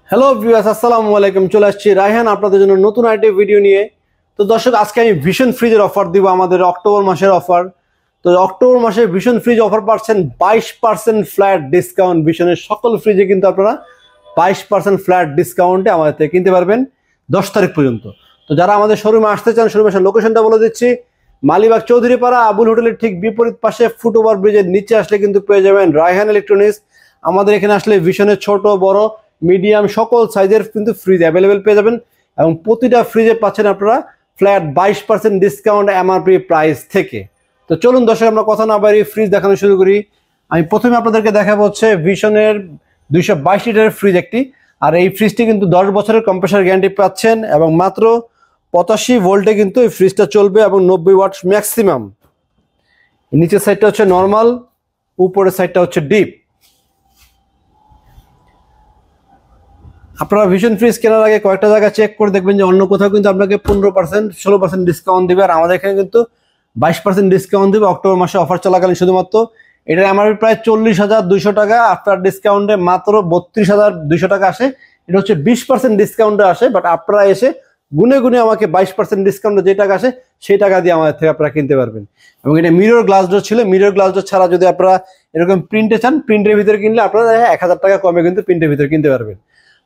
Hello viewers, আসসালামু আলাইকুম। চলে আসছি রায়হান আপনাদের জন্য নতুন আরেকটি ভিডিও নিয়ে। তো দর্শক, আজকে আমি ভিশন ফ্রিজের অফার দিব, আমাদের অক্টোবর মাসের অফার। তো অক্টোবর মাসে ভিশন ফ্রিজ অফার পাচ্ছেন 22% ফ্ল্যাট ডিসকাউন্ট। ভিশনের সকল ফ্রিজে কিন্তু আপনারা 22% ফ্ল্যাট ডিসকাউন্টে আমাদের থেকে কিনতে পারবেন 10 তারিখ পর্যন্ত। তো যারা আমাদের শোরুমে আসতে চান, শোরুমের লোকেশনটা বলে দিচ্ছি। মালিবাগ চৌধুরীপাড়া আবুল হোটেলের ঠিক বিপরীত পাশে ফুটওভার ব্রিজের নিচে আসলে কিন্তু পেয়ে যাবেন রায়হান ইলেকট্রনিক্স। আমাদের এখানে আসলে ভিশনের ছোট বড় মিডিয়াম সকল সাইজের কিন্তু ফ্রিজ অ্যাভেলেবেল পেয়ে যাবেন, এবং প্রতিটা ফ্রিজে পাচ্ছেন আপনারা ফ্ল্যাট 22% ডিসকাউন্ট এমআরপি প্রাইস থেকে। তো চলুন দর্শক, আমরা কথা না বাড়িয়ে ফ্রিজ দেখানো শুরু করি। আমি প্রথমে আপনাদেরকে দেখাবো হচ্ছে ভিশনের 222 লিটারের ফ্রিজ একটি। আর এই ফ্রিজটি কিন্তু 10 বছরের কম্প্রেসার গ্যারান্টি পাচ্ছেন, এবং মাত্র 85 ভোল্টে কিন্তু এই ফ্রিজটা চলবে, এবং 90 ওয়াট ম্যাক্সিমাম। নিচের সাইডটা হচ্ছে নর্মাল, উপরের সাইডটা হচ্ছে ডিপ। আপনারা ভিশন ফ্রিজ কেনার আগে কয়েকটা জায়গা চেক করে দেখবেন যে অন্য কোথাও কিন্তু আপনাকে 15% 16% ডিসকাউন্ট দিবে, আর আমাদের এখানে কিন্তু 22% ডিসকাউন্ট দিবে অক্টোবর মাসে অফার চলাকালীন শুধুমাত্র। এটা আমার প্রায় 40,200 টাকা, আফটার ডিসকাউন্টে মাত্র 32,200 টাকা আসে। এটা হচ্ছে 20% ডিসকাউন্টে আসে, বাট আপনারা এসে গুনে গুনে আমাকে 22% ডিসকাউন্টে যে টাকা আসে সেই টাকা দিয়ে আমাদের থেকে আপনারা কিনতে পারবেন। এবং এটা মিরর গ্লাস ডোর ছিল। মিরর গ্লাস ডোর ছাড়া যদি আপনারা এরকম প্রিন্টে চান, প্রিন্টের ভিতরে কিনলে আপনারা 1000 টাকা কমে কিন্তু প্রিন্টের ভিতরে কিনতে পারবেন।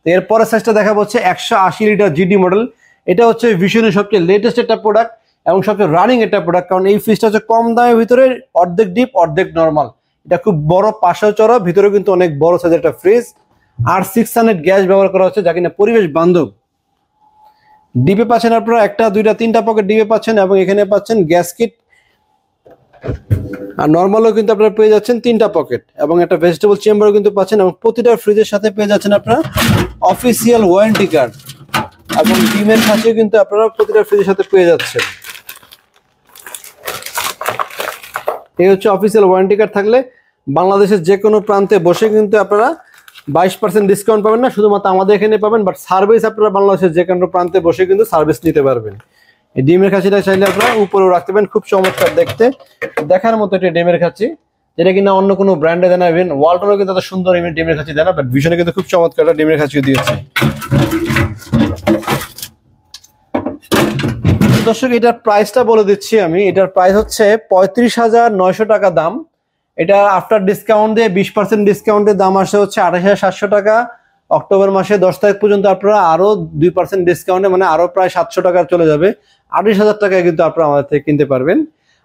এরপরের সাইজটা দেখাবো হচ্ছে 180 লিটার জিডি মডেল। এটা হচ্ছে ভিশনের সবচেয়ে লেটেস্ট একটা প্রোডাক্ট এবং সবচেয়ে রানিং একটা প্রোডাক্ট, কারণ এই ফ্রিজটা হচ্ছে কম দামের ভিতরে, অর্ধেক ডিপ অর্ধেক নর্মাল। এটা খুব বড়, পাশেও চড়া, ভিতরে কিন্তু অনেক বড় সাইজের একটা ফ্রিজ। আর 600 গ্যাস ব্যবহার করা হচ্ছে, যা কিনা পরিবেশ বান্ধব। ডিপে পাচ্ছেন আপনারা 1টা 2টা 3টা পকেট ডিপে পাচ্ছেন, এবং এখানে পাচ্ছেন গ্যাস কিট। আর নর্মালও কিন্তু আপনারা পেয়ে যাচ্ছেন 3টা পকেট, এবং একটা ভেজিটেবল চেম্বারও কিন্তু পাচ্ছেন, এবং প্রতিটা ফ্রিজের সাথে পেয়ে যাচ্ছেন আপনারা অফিসিয়াল ওয়ারেন্টি কার্ড, এবং ডিমের খাঁচিও কিন্তু আপনারা প্রতিটা ফ্রিজের সাথে পেয়ে যাচ্ছেন। এই হচ্ছে অফিসিয়াল ওয়ারেন্টি কার্ড থাকলে বাংলাদেশের যে কোনো প্রান্তে বসে কিন্তু আপনারা 22% ডিসকাউন্ট পাবেন না, শুধুমাত্র আমাদের এখানে পাবেন। বাট সার্ভিস আপনারা বাংলাদেশের যে কোনো প্রান্তে বসে কিন্তু সার্ভিস নিতে পারবেন। এই ডিমের খাঁচিটা চাইলে আপনারা উপরেও রাখতে পারেন, খুব চমৎকার দেখতে, দেখার মতো একটা ডিমের খাঁচি, যেটা কিনা অন্য কোনো ব্র্যান্ডে দেন না। ইভেন ওয়ালটনও কিন্তু এত সুন্দর ডিমের খাঁচি দেয় না, বাট ভিশনে কিন্তু খুব চমৎকার একটা ডিমের খাঁচি দিয়েছে। দর্শক, এটার প্রাইসটা বলে দিচ্ছি আমি। এটার প্রাইস হচ্ছে 35,900 টাকা দাম। এটা আফটার ডিসকাউন্ট দিয়ে 20% ডিসকাউন্টের দাম আসে হচ্ছে 28,700 টাকা। অক্টোবর মাসে 10 তারিখ পর্যন্ত আপনারা আরো 2% ডিসকাউন্টে, মানে আরো প্রায় 700 টাকা চলে যাবে। 28,000 টাকায় কিন্তু আপনারা আমাদের থেকে কিনতে পারবেন।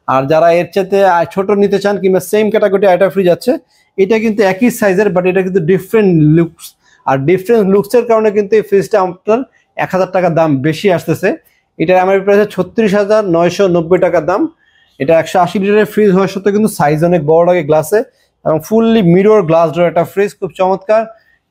আর যারা এর চাইতে ছোট নিতে চান, কিংবা সেম ক্যাটাগরি আইটা ফ্রিজ আছে, এটা কিন্তু একই সাইজের, বাট এটা কিন্তু ডিফারেন্ট লুকস। আর ডিফারেন্ট লুকসের কারণে কিন্তু এই ফ্রিজটা আপনার 1000 টাকা দাম বেশি আসতেছে। এটা আমার প্রাইস 36,990 টাকা দাম। এটা 180 লিটারের ফ্রিজ হওয়ার সত্ত্বেও কিন্তু সাইজ অনেক বড় লাগে গ্লাসে, এবং ফুললি মিরর গ্লাস ডোর একটা ফ্রিজ, খুব চমৎকার।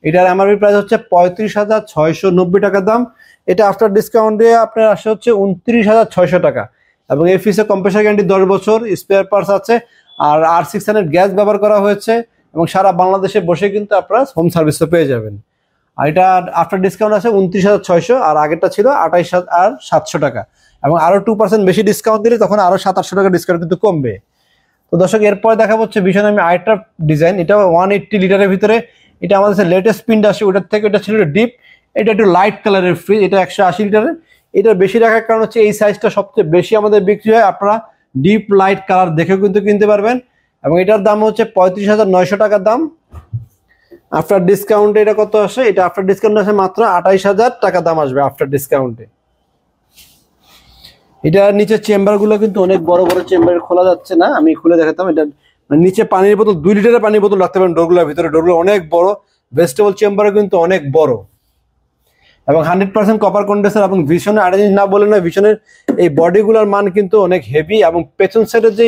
এটার এমআরপি প্রাইস হচ্ছে 35,690 টাকা দাম। এটা আফটার ডিসকাউন্ট দিয়ে আপনার আসে হচ্ছে 29,600 টাকা, এবং এই ফ্রিজের কম্প্রেসার গ্যারান্টি 10 বছর, স্পেয়ার পার্টস আছে, আর R600 গ্যাস ব্যবহার করা হয়েছে, এবং সারা বাংলাদেশে বসে কিন্তু আপনারা হোম সার্ভিসও পেয়ে যাবেন। আর এটা আফটার ডিসকাউন্ট আছে 29,600, আর আগেরটা ছিল 28,700 টাকা, এবং আরো 2% বেশি ডিসকাউন্ট দিলে তখন আরো 700-800 টাকা ডিসকাউন্ট কিন্তু কমবে। তো দর্শক, এরপরে দেখা হচ্ছে ভীষণ আমি আরেকটা ডিজাইন। এটা 180 লিটারের ভিতরে, এটা আমাদের লেটেস্ট প্রিন্ট আসে, ওটার থেকে এটা ছিল ডিপ। এটা একটু লাইট কালারের ফ্রিজ, এটা 180 লিটারের। এটা বেশি রাখার কারণ হচ্ছে এই সাইজটা সবচেয়ে বেশি আমাদের বিক্রি হয়, আপনারা ডিপ লাইট কালার দেখেও কিন্তু কিনতে পারবেন। এবং এটার দাম হচ্ছে 35,900 টাকার দাম। আফটার ডিসকাউন্টে এটা কত আসে? এটা আফটার ডিসকাউন্ট আসে মাত্র 28,000 টাকা দাম আসবে আফটার ডিসকাউন্টে। এটা নিচে চেম্বার গুলো কিন্তু অনেক বড় বড় চেম্বার, খোলা যাচ্ছে না, আমি খুলে দেখাতাম। এটা নিচে পানির বোতল, 2 লিটারের পানির বোতল রাখতে পারেন ডোরগুলোর ভিতরে। ডোরগুলো অনেক বড়, ভেজিটেবল চেম্বারও কিন্তু অনেক বড়, এবং 100% কপার কন্ডেন্সার। এবং ভিশনের আর না বলে না, ভিশনের এই বডিগুলোর মান কিন্তু অনেক হেভি, এবং পেছন সাইডের যে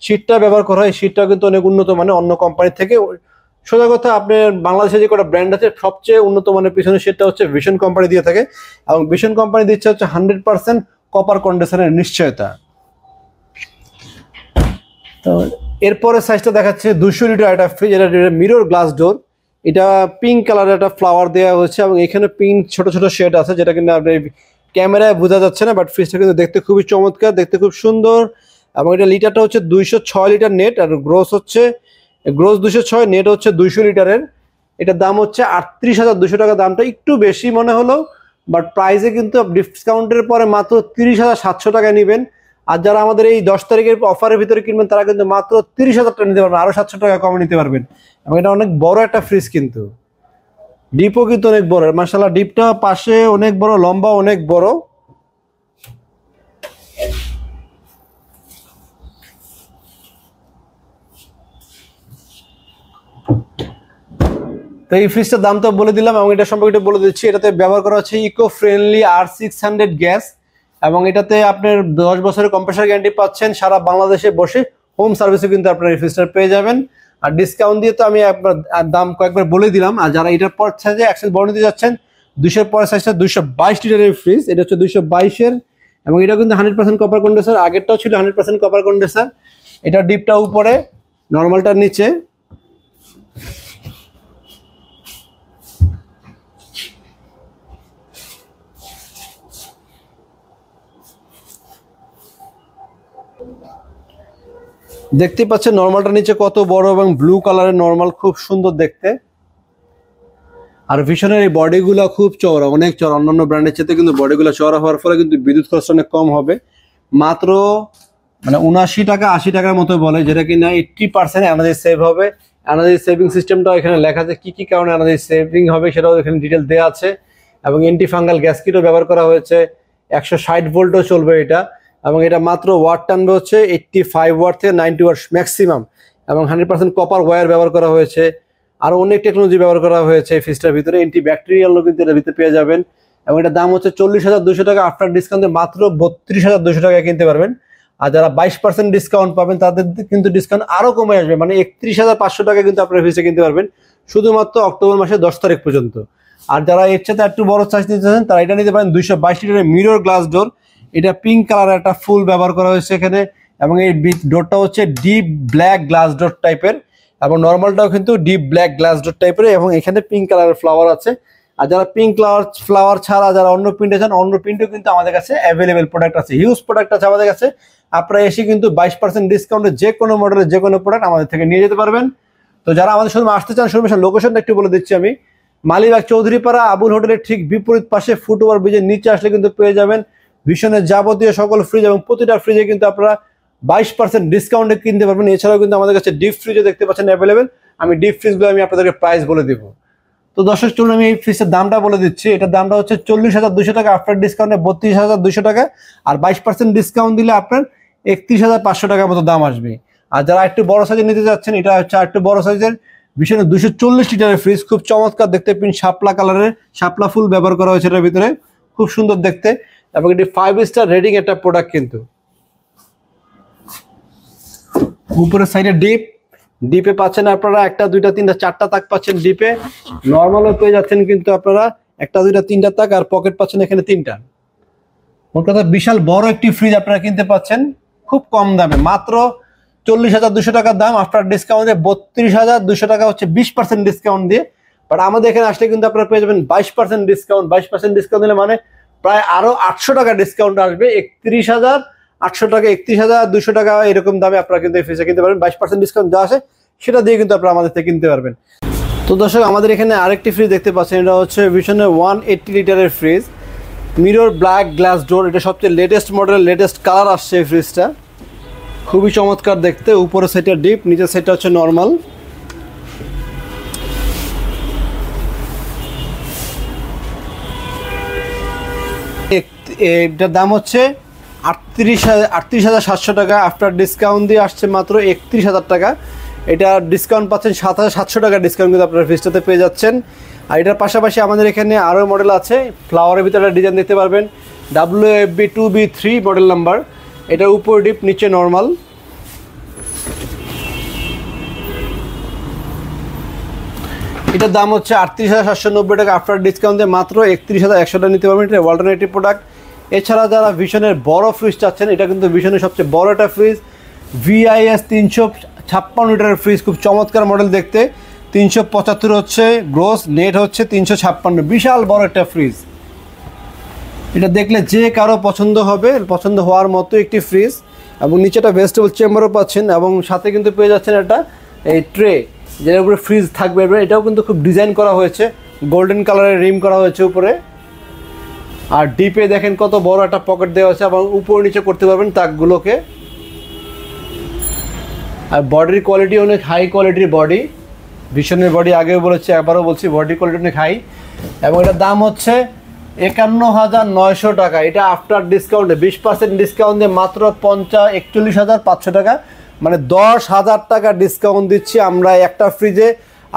শীটটা ব্যবহার করা হয়, শীটটাও কিন্তু অনেক উন্নত মানের, অন্য কোম্পানির থেকে। সোজা কথা, আপনার বাংলাদেশে যে কটা ব্র্যান্ড আছে, সবচেয়ে উন্নত মানের পিছনে সেটটা হচ্ছে ভিশন কোম্পানি দিয়ে থাকে, এবং ভিশন কোম্পানি দিচ্ছে হচ্ছে 100% কপার কন্ডেন্সারের নিশ্চয়তা। তো এরপরে সাইজটা দেখাচ্ছে 200 লিটার একটা ফ্রিজ। এটা মিরর গ্লাস ডোর। এটা পিঙ্ক কালারের একটা ফ্লাওয়ার দেওয়া হচ্ছে, এবং এখানে পিঙ্ক ছোট ছোট শেড আছে, যেটা কিন্তু আপনার ক্যামেরায় বোঝা যাচ্ছে না, বাট ফ্রিজটা কিন্তু দেখতে খুবই চমৎকার, দেখতে খুব সুন্দর। এবং এটা লিটারটা হচ্ছে 206 লিটার নেট, আর গ্রোস 206, নেট হচ্ছে 200 লিটারের। এটার দাম হচ্ছে ৩৮,২০০ টাকা। দামটা একটু বেশি মনে হলো, বাট প্রাইসে কিন্তু ডিসকাউন্টের পরে মাত্র ৩০,৭০০ টাকায় নেবেন। আর যারা আমাদের এই 10 তারিখের অফারের ভিতরে কিনবেন তারা কিন্তু মাত্র ৩০,০০০ টাকা নিতে পারবেন, আরো ৭০০ টাকা কমে নিতে পারবেন। এবং এটা অনেক বড় একটা ফ্রিজ, কিন্তু ডিপও কিন্তু অনেক বড়, মাশাআল্লাহ ডিপটা পাশে অনেক বড়, লম্বা অনেক বড়। তো এই ফ্রিজটার দাম তো বলে দিলাম এবং এটা সম্পর্কে বলে দিচ্ছি। এটাতে ব্যবহার করা হচ্ছে ইকো ফ্রেন্ডলি R600 গ্যাস, এবং এটাতে আপনার 10 বছরের কম্প্রেসার গ্যারান্টি পাচ্ছেন। সারা বাংলাদেশে বসে হোম সার্ভিসে কিন্তু আপনার এই ফ্রিজটা পেয়ে যাবেন। আর ডিসকাউন্ট দিয়ে তো আমি একবার দাম কয়েকবার বলে দিলাম। আর যারা এটার পর সাইজে অ্যাক্সেস বড় নিতে যাচ্ছেন, 200 পরের সাইজটা 222 লিটারের ফ্রিজ, এটা হচ্ছে 222-এর, এবং এটা কিন্তু 100% কপার কন্ডেন্সার। আগেরটাও ছিল 100% কপার কন্ডেন্সার। এটা ডিপটা উপরে, নর্মালটা নিচে। দেখতে পাচ্ছেন নর্মালটা নিচে কত বড় এবং ব্লু কালারের নর্মাল, খুব সুন্দর দেখতে। আর ভিশনের এই বডিগুলো খুব চওড়া, অনেক চওড়া, অন্যান্য ব্র্যান্ডের চেয়ে কিন্তু বডিগুলো চওড়া হওয়ার ফলে কিন্তু বিদ্যুৎ খরচ অনেক কম হবে। মাত্র মানে 79 টাকা 80 টাকার মতো বলে, যেটা কিনা 80% এনার্জি সেভ হবে। এনার্জি সেভিং সিস্টেমটাও এখানে লেখা আছে, কি কি কারণে এনার্জি সেভিং হবে সেটাও এখানে ডিটেল দেওয়া আছে। এবং অ্যান্টি ফাঙ্গাল গ্যাস কিটও ব্যবহার করা হয়েছে, 160 ভোল্টও চলবে এটা। এবং এটা মাত্র ওয়াট টানবে হচ্ছে 85 ওয়াট থেকে 90 ওয়াট ম্যাক্সিমাম, এবং 100% কপার ওয়্যার ব্যবহার করা হয়েছে। আরো অনেক টেকনোলজি ব্যবহার করা হয়েছে এই ফ্রিজটার ভিতরে। অ্যান্টি ব্যাকটেরিয়ালও কিন্তু এর ভিতরে পেয়ে যাবেন। এবং এটার দাম হচ্ছে 40,200 টাকা, আফটার ডিসকাউন্টে মাত্র 32,200 টাকায় কিনতে পারবেন। আর যারা 22% ডিসকাউন্ট পাবেন তাদের কিন্তু ডিসকাউন্ট আরো কমে আসবে, মানে 31,500 টাকা কিন্তু আপনার ফ্রিজে কিনতে পারবেন শুধুমাত্র অক্টোবর মাসের 10 তারিখ পর্যন্ত। আর যারা এর সাথে একটু বড় সাইজ নিতে চান তারা এটা নিতে পারেন, 222 লিটারের মিরর গ্লাস ডোর। এটা পিঙ্ক কালারের একটা ফুল ব্যবহার করা হয়েছে এখানে, এবং এই ডোরটা হচ্ছে ডিপ ব্ল্যাক গ্লাস ডোর টাইপের, এবং নর্মালটাও কিন্তু ডিপ ব্ল্যাক গ্লাস ডোর টাইপের, এবং এখানে পিঙ্ক কালারের ফ্লাওয়ার আছে। আর যারা পিঙ্ক ফ্লাওয়ার ছাড়া যারা অন্য প্রিন্টে চান, অন্য প্রিন্টও কিন্তু আমাদের কাছে অ্যাভেলেবেল প্রোডাক্ট আছে, হিউজ প্রোডাক্ট আছে আমাদের কাছে। আপনারা এসে কিন্তু 22% ডিসকাউন্টে যে কোনো মডেলের যে কোনো প্রোডাক্ট আমাদের থেকে নিয়ে যেতে পারবেন। তো যারা আমাদের শুধু আসতে চান, শুধু লোকেশনটা একটু বলে দিচ্ছি আমি। মালিবাগ চৌধুরীপাড়া আবুল হোটেলের ঠিক বিপরীত পাশে ফুটওভার ব্রিজের নিচে আসলে কিন্তু পেয়ে যাবেন ভিশনের যাবতীয় সকল ফ্রিজ, এবং প্রতিটা ফ্রিজে কিন্তু আপনারা 22% ডিসকাউন্টে কিনতে পারবেন। এছাড়াও কিন্তু আমাদের কাছে ডিপ ফ্রিজও দেখতে পাচ্ছেন অ্যাভেলেবেল। আমি ডিপ ফ্রিজগুলো আমি আপনাদেরকে প্রাইস বলে দিব। তো দর্শক চলুন আমি এই ফ্রিজের দামটা বলে দিচ্ছি। এটার দামটা হচ্ছে 40,200 টাকা, আফটার ডিসকাউন্টে 32,200 টাকা। আর 22% ডিসকাউন্ট দিলে আপনার 31,500 টাকার মতো দাম আসবে। আর যারা একটু বড় সাইজের নিতে যাচ্ছেন, এটা হচ্ছে একটু বড় সাইজের ভীষণ 240 লিটারের ফ্রিজ, খুব চমৎকার দেখতে, শাপলা কালারের শাপলা ফুল ব্যবহার করা হয়েছে এটার ভিতরে, খুব সুন্দর দেখতে, এবং এটি 5 স্টার রেটিং একটা প্রোডাক্ট। কিন্তু উপরের সাইডে ডিপে পাচ্ছেন আপনারা 1, 2, 3, 4টা তাক পাচ্ছেন ডিপে। নর্মালও পেয়ে যাচ্ছেন কিন্তু আপনারা 1, 2, 3টা তাক, আর পকেট পাচ্ছেন এখানে 3টা। মোট কথা বিশাল বড় একটি ফ্রিজ আপনারা কিনতে পাচ্ছেন খুব কম দামে, মাত্র 40,200 টাকার দাম। আফটার ডিসকাউন্টে 32,200 টাকা হচ্ছে 20% ডিসকাউন্ট দিয়ে। বাট আমাদের এখানে আসলে কিন্তু আপনারা পেয়ে যাবেন 22% ডিসকাউন্ট। 22% ডিসকাউন্ট দিলে মানে প্রায় আরো 800 টাকা ডিসকাউন্ট আসবে, 31,800 টাকা, 31,200 টাকা এরকম দামে আপনারা কিন্তু এই ফ্রিজে কিনতে পারবেন। 22% ডিসকাউন্ট যা আছে সেটা দিয়ে কিন্তু আপনারা আমাদের থেকে কিনতে পারবেন। তো দর্শক আমাদের এখানে আরেকটি ফ্রিজ দেখতে পাচ্ছেন, এটা হচ্ছে ভিশনের 180 লিটারের fridge, mirror black glass door. এটা সবচেয়ে লেটেস্ট মডেল, লেটেস্ট কালার আসছে এই ফ্রিজটা, খুবই চমৎকার দেখতে। উপরে সেটটা ডিপ, নিচের সেটটা হচ্ছে নর্মাল। এটার দাম হচ্ছে 38,700 টাকা, আফটার ডিসকাউন্ট দিয়ে আসছে মাত্র 31,000 টাকা। এটা ডিসকাউন্ট পাচ্ছেন 7,700 টাকা ডিসকাউন্ট কিন্তু আপনার ফ্রিজটাতে পেয়ে যাচ্ছেন। আর এটার পাশাপাশি আমাদের এখানে আরও মডেল আছে, ফ্লাওয়ারের ভিতরে ডিজাইন দেখতে পারবেন, WFB2B3 মডেল নাম্বার। এটা উপর ডিপ, নিচে নর্মাল। এটার দাম হচ্ছে 38,790 টাকা, আফটার ডিসকাউন্ট দিয়ে মাত্র 31,100 টাকা নিতে পারবেন। এটা অল্টারনেটিভ প্রোডাক্ট। এছাড়া যারা ভিশনের বড় ফ্রিজ চাচ্ছেন, এটা কিন্তু ভিশনের সবচেয়ে বড় একটা ফ্রিজ, VIS 356 লিটারের ফ্রিজ, খুব চমৎকার মডেল দেখতে। 375 হচ্ছে গ্রোস, নেট হচ্ছে 356, বিশাল বড় একটা ফ্রিজ। এটা দেখলে যে কারো পছন্দ হবে, পছন্দ হওয়ার মতো একটি ফ্রিজ। এবং নিচেটা ভেজিটেবল চেম্বারও পাচ্ছেন, এবং সাথে কিন্তু পেয়ে যাচ্ছেন একটা এই ট্রে। যেটার উপরে ফ্রিজ থাকবে। এটাও কিন্তু খুব ডিজাইন করা হয়েছে, গোল্ডেন কালারের রিম করা হয়েছে উপরে। আর ডিপে দেখেন কত বড় একটা পকেট দেওয়া আছে এবং উপর নিচে করতে পারবেন তাকগুলোকে। আর বডির কোয়ালিটি অনেক হাই কোয়ালিটির বডি, ভিশনের বডি আগেও বলেছি একবারও বলছি, বডির কোয়ালিটি অনেক হাই। এবং এটার দাম হচ্ছে 51,900 টাকা। এটা আফটার ডিসকাউন্টে 20% ডিসকাউন্ট দিয়ে মাত্র 41,500 টাকা, মানে 10,000 টাকা ডিসকাউন্ট দিচ্ছি আমরা একটা ফ্রিজে।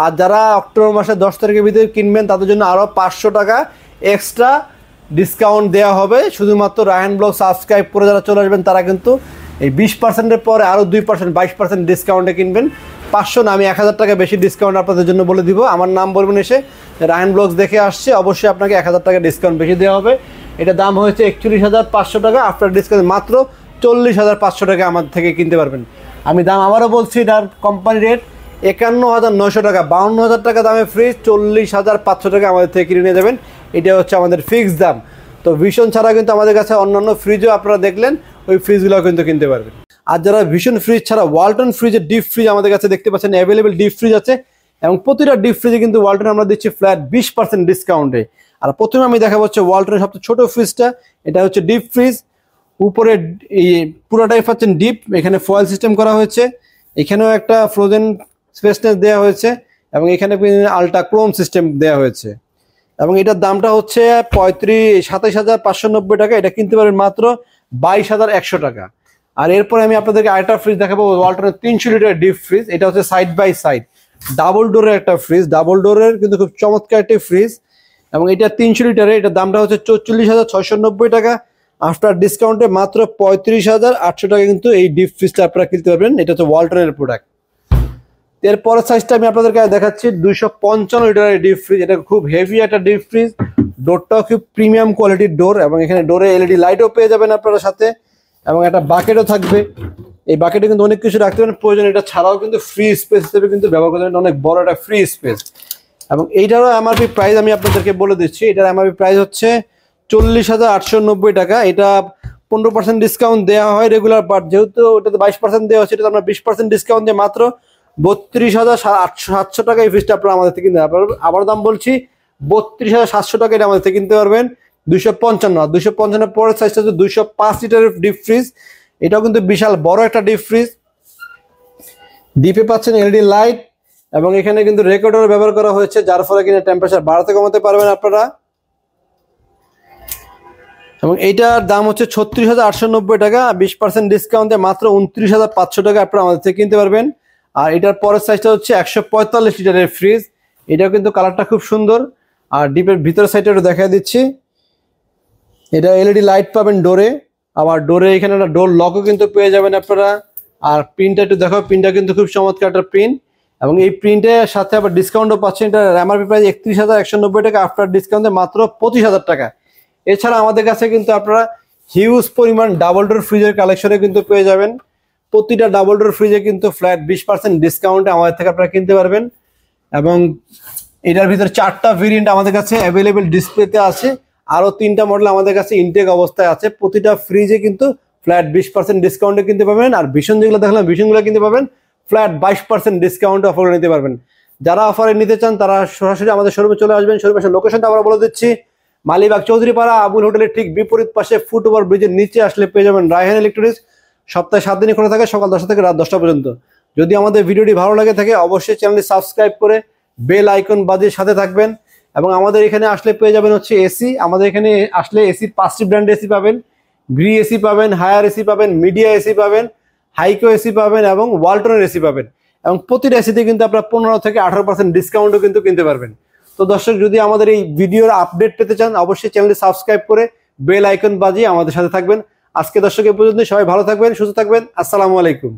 আর যারা অক্টোবর মাসে 10 তারিখের ভিতরে কিনবেন তাদের জন্য আরও 500 টাকা এক্সট্রা ডিসকাউন্ট দেওয়া হবে। শুধুমাত্র রায়হান ব্লগ সাবস্ক্রাইব করে যারা চলে আসবেন তারা কিন্তু এই 20%-এর পরে আরও 2% 22% ডিসকাউন্টে কিনবেন। 500 না, আমি 1000 টাকা বেশি ডিসকাউন্ট আপনাদের জন্য বলে দিব। আমার নাম বলবেন এসে, রায়হান ব্লগস দেখে আসছে, অবশ্যই আপনাকে 1000 টাকা ডিসকাউন্ট বেশি দেওয়া হবে। এটা দাম হয়েছে 41,500 টাকা, আফটার ডিসকাউন্ট মাত্র 40,500 টাকা আমাদের থেকে কিনতে পারবেন। আমি দাম আবারও বলছি, এটার কোম্পানি রেট 51,900 টাকা। 52,000 টাকা দামে ফ্রিজ 40,500 টাকা আমাদের থেকে কিনে নিয়ে যাবেন। এটা হচ্ছে আমাদের ফিক্সড দাম। তো ভিশন ছাড়া কিন্তু আমাদের কাছে অন্যান্য ফ্রিজও আপনারা দেখলেন, ওই ফ্রিজগুলো কিন্তু কিনতে পারবেন। আর যারা ভিশন ফ্রিজ ছাড়া ওয়ালটন ফ্রিজের ডিপ ফ্রিজ আমাদের কাছে দেখতে পাচ্ছেন, অ্যাভেলেবেল ডিপ ফ্রিজ আছে এবং প্রতিটা ডিপ ফ্রিজে কিন্তু ওয়ালটন আমরা দিচ্ছি ফ্ল্যাট 20% ডিসকাউন্টে। আর প্রথমে আমি দেখাবো হচ্ছে ওয়ালটনের সবচেয়ে ছোট ফ্রিজটা, এটা হচ্ছে ডিপ ফ্রিজ। উপরে এই পুরোটাই পাচ্ছেন ডিপ, এখানে ফয়েল সিস্টেম করা হয়েছে, এখানেও একটা ফ্রোজেন স্পেসনেস দেওয়া হয়েছে এবং এখানে আলট্রা ক্রোম সিস্টেম দেওয়া হয়েছে। এবং এটার দামটা হচ্ছে 27,590 টাকা। এটা কিনতে পারবেন মাত্র 22,100 টাকা। আর এরপরে আমি আপনাদেরকে আরেকটা ফ্রিজ দেখাবো, ওয়ালটনের 300 লিটার ডিপ ফ্রিজ। এটা হচ্ছে সাইড বাই সাইড ডাবল ডোরের একটা ফ্রিজ, ডাবল ডোরের কিন্তু খুব চমৎকার একটি ফ্রিজ। এবং এটা 300 লিটারের, এটার দামটা হচ্ছে 44,690 টাকা। আফটার ডিসকাউন্টে মাত্র 35,800 টাকা কিন্তু এই ডিপ ফ্রিজটা আপনারা কিনতে পারবেন। এটা হচ্ছে ওয়ালটনের প্রোডাক্ট। এরপরের সাইজটা আমি আপনাদেরকে দেখাচ্ছি, 255 লিটারের ডিপ ফ্রিজ। এটা খুব হেভি একটা ডিপ ফ্রিজ, ডোরটাও খুব প্রিমিয়াম কোয়ালিটির ডোর এবং এখানে ডোরে এলইডি লাইটও পেয়ে যাবেন আপনারা সাথে, এবং একটা বাকেটও থাকবে। এই বাকেটে কিন্তু অনেক কিছু রাখতে পারেন প্রয়োজন, এটা ছাড়াও কিন্তু ফ্রি স্পেস হিসেবে কিন্তু ব্যবহার করতে পারেন, অনেক বড় একটা ফ্রি স্পেস। এবং এইটারও এমআরপি প্রাইস আমি আপনাদেরকে বলে দিচ্ছি, এটার এমআরপি প্রাইস হচ্ছে 40,890 টাকা। এটা 15% ডিসকাউন্ট দেওয়া হয় রেগুলার, বাট যেহেতু ওটাতে 22% দেওয়া হচ্ছে, এটা আমরা 20% ডিসকাউন্ট দিয়ে মাত্র 32,700 টাকা এই ফ্রিজটা আপনারা আমাদের থেকে কিনতে পারবেন। আবার দাম বলছি, 32,700 টাকা এটা আমাদের থেকে কিনতে পারবেন। 255 পরের সাইজটা হচ্ছে 205 লিটারের ডিপ ফ্রিজ। এটাও কিন্তু বিশাল বড় একটা ডিপ ফ্রিজ। ডিপে পাচ্ছেন এলইডি লাইট এবং এখানে কিন্তু রেকর্ডার ব্যবহার করা হয়েছে, যার ফলে কিনা টেম্পারেচার বাড়াতে কমাতে পারবেন আপনারা। এবং এইটার দাম হচ্ছে 36,890 টাকা, 20% ডিসকাউন্টে মাত্র 29,500 টাকা আপনারা আমাদের থেকে কিনতে পারবেন। আর এটার পরের সাইজটা হচ্ছে 145 লিটারের ফ্রিজ। এটাও কিন্তু কালারটা খুব সুন্দর। আর ডিপের ভিতরের সাইডটা একটু দেখা দিচ্ছি, এটা এলইডি লাইট পাবেন ডোরে, আবার ডোরে এখানে একটা ডোর লকও কিন্তু পেয়ে যাবেন আপনারা। আর প্রিন্টটা একটু দেখো, প্রিন্টটা কিন্তু খুব চমৎকার একটা প্রিন্ট এবং এই প্রিন্টের সাথে আবার ডিসকাউন্টও পাচ্ছেন। এটা এমআরপি প্রাইস 31,190 টাকা, আফটার ডিসকাউন্টে মাত্র 25,000 টাকা। এছাড়া আমাদের কাছে কিন্তু আপনারা হিউজ পরিমাণ ডাবল ডোর ফ্রিজের কালেকশনে কিন্তু পেয়ে যাবেন। প্রতিটা ডাবল ডোর ফ্রিজে কিন্তু ফ্ল্যাট 20% ডিসকাউন্টে আমাদের থেকে আপনারা কিনতে পারবেন। এবং এটার ভিতরে 4টা ভেরিয়েন্ট আমাদের কাছে অ্যাভেলেবেল ডিসপ্লেতে আছে, আরও 3টা মডেল আমাদের কাছে ইনটেক অবস্থায় আছে। প্রতিটা ফ্রিজে কিন্তু ফ্ল্যাট 20% ডিসকাউন্টে কিনতে পারবেন। আর ভীষণ যেগুলো দেখলাম, ভীষণগুলো কিনতে পারবেন ফ্ল্যাট 22% ডিসকাউন্টে অফারে নিতে পারবেন। যারা অফারে নিতে চান তারা সরাসরি আমাদের শোরুমে চলে আসবেন। শোরুমের লোকেশনটা আমরা বলে দিচ্ছি, মালিবাগ চৌধুরীপাড়া আবুল হোটেলের ঠিক বিপরীত পাশে ফুটওভার ব্রিজের নিচে আসলে পেয়ে যাবেন রায়হান ইলেকট্রনিক্স। সপ্তাহে 7 দিনই খোলা থাকে, সকাল 10টা থেকে রাত 10টা পর্যন্ত। যদি আমাদের ভিডিওটি ভালো লাগে থাকে অবশ্যই চ্যানেলটি সাবস্ক্রাইব করে বেল আইকন বাজিয়ে সাথে থাকবেন। এবং আমাদের এখানে আসলে পেয়ে যাবেন হচ্ছে এসি। আমাদের এখানে আসলে এসির 5টি ব্র্যান্ড এসি পাবেন, গ্রি এসি পাবেন, হায়ার এসি পাবেন, মিডিয়া এসি পাবেন, হাইকো এসি পাবেন এবং ওয়ালটনের এসি পাবেন। এবং প্রতিটা এসিতে কিন্তু আপনারা 15 থেকে 18% ডিসকাউন্টও কিন্তু কিনতে পারবেন। তো দর্শক, যদি আমাদের এই ভিডিওর আপডেট পেতে চান অবশ্যই চ্যানেলটি সাবস্ক্রাইব করে বেল আইকন বাজিয়ে আমাদের সাথে থাকবেন। আজকে দর্শক এ পর্যন্ত, সবাই ভালো থাকবেন, সুস্থ থাকবেন। আসসালামু আলাইকুম।